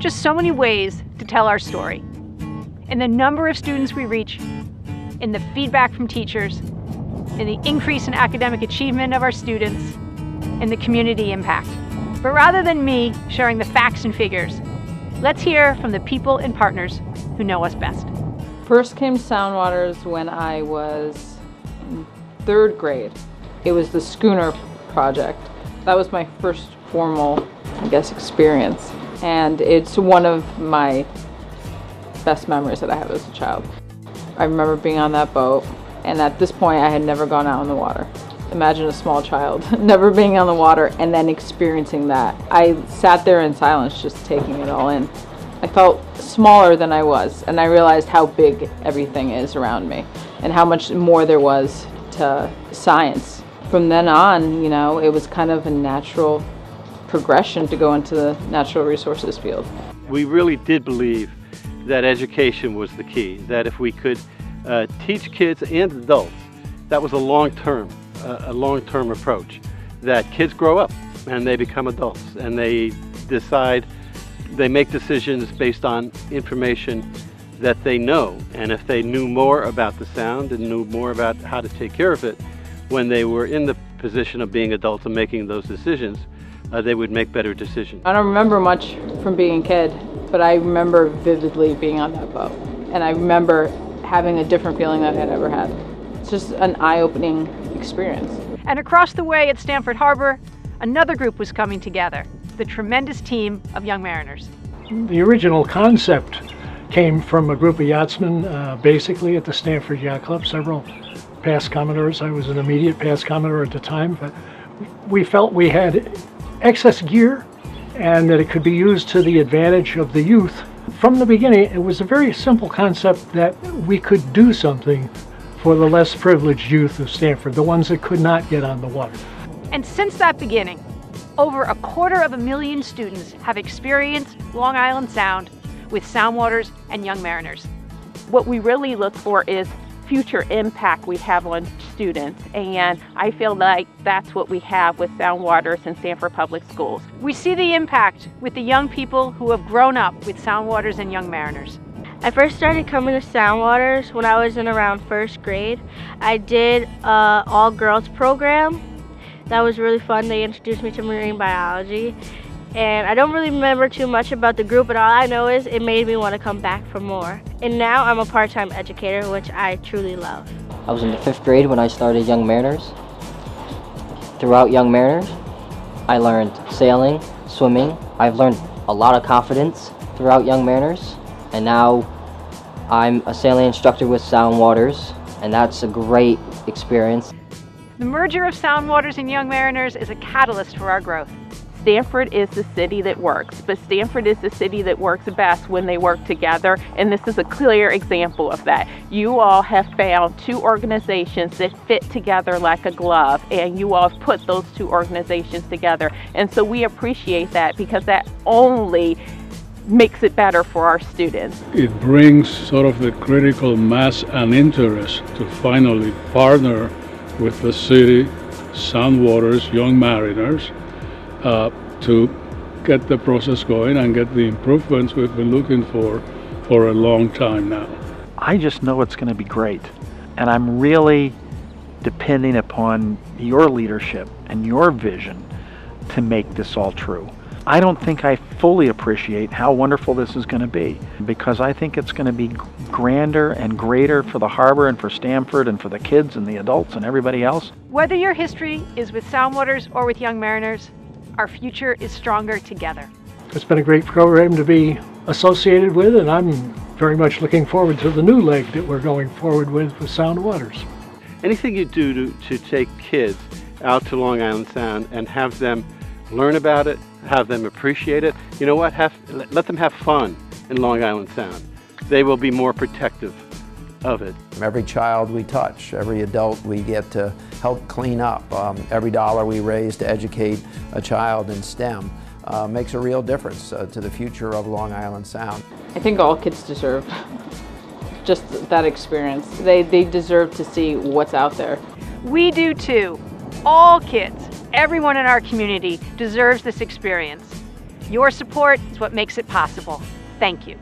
just so many ways to tell our story. In the number of students we reach, in the feedback from teachers, in the increase in academic achievement of our students, in the community impact. But rather than me sharing the facts and figures, let's hear from the people and partners who know us best. First came SoundWaters when I was in 3rd grade. It was the Schooner project. That was my first formal, experience. And it's one of my best memories that I have as a child. I remember being on that boat, and at this point I had never gone out in the water. Imagine a small child never being on the water and then experiencing that. I sat there in silence just taking it all in. I felt smaller than I was, and I realized how big everything is around me and how much more there was to science. From then on, it was kind of a natural progression to go into the natural resources field. We really did believe that education was the key, that if we could teach kids and adults, that was a long-term approach, that kids grow up and they become adults and they make decisions based on information that they know. And if they knew more about the sound and knew more about how to take care of it, when they were in the position of being adults and making those decisions, they would make better decisions. I don't remember much from being a kid, but I remember vividly being on that boat. And I remember having a different feeling than I had ever had. It's just an eye-opening experience. And across the way at Stamford Harbor, another group was coming together, the tremendous team of Young Mariners. The original concept came from a group of yachtsmen, basically at the Stamford Yacht Club, several past Commodores. I was an immediate past Commodore at the time, but we felt we had excess gear and that it could be used to the advantage of the youth. From the beginning, it was a very simple concept that we could do something for the less privileged youth of Stamford, the ones that could not get on the water. And since that beginning, over 250,000 students have experienced Long Island Sound with SoundWaters and Young Mariners. What we really look for is future impact we have on students, and I feel like that's what we have with SoundWaters and Stamford Public Schools. We see the impact with the young people who have grown up with SoundWaters and Young Mariners. I first started coming to SoundWaters when I was in around 1st grade. I did an all-girls program. That was really fun. They introduced me to marine biology. And I don't really remember too much about the group, but all I know is it made me want to come back for more. And now I'm a part-time educator, which I truly love. I was in the 5th grade when I started Young Mariners. Throughout Young Mariners, I learned sailing, swimming. I've learned a lot of confidence throughout Young Mariners. And now I'm a sailing instructor with SoundWaters, and that's a great experience. The merger of SoundWaters and Young Mariners is a catalyst for our growth. Stamford is the city that works, but Stamford is the city that works best when they work together, and this is a clear example of that. You all have found 2 organizations that fit together like a glove, and you all have put those 2 organizations together, and so we appreciate that because that only makes it better for our students. It brings sort of the critical mass and interest to finally partner with the city, SoundWaters, Young Mariners, to get the process going and get the improvements we've been looking for a long time now. I just know it's going to be great, and I'm really depending upon your leadership and your vision to make this all true. I don't think I fully appreciate how wonderful this is going to be, because I think it's going to be grander and greater for the harbor and for Stamford and for the kids and the adults and everybody else. Whether your history is with SoundWaters or with Young Mariners, our future is stronger together. It's been a great program to be associated with, and I'm very much looking forward to the new leg that we're going forward with SoundWaters. Anything you do to take kids out to Long Island Sound and have them learn about it, have them appreciate it, you know what, let them have fun in Long Island Sound. They will be more protective of it. Every child we touch, every adult we get to help clean up, every dollar we raise to educate a child in STEM makes a real difference to the future of Long Island Sound. I think all kids deserve just that experience. They deserve to see what's out there. We do too. All kids, everyone in our community deserves this experience. Your support is what makes it possible. Thank you.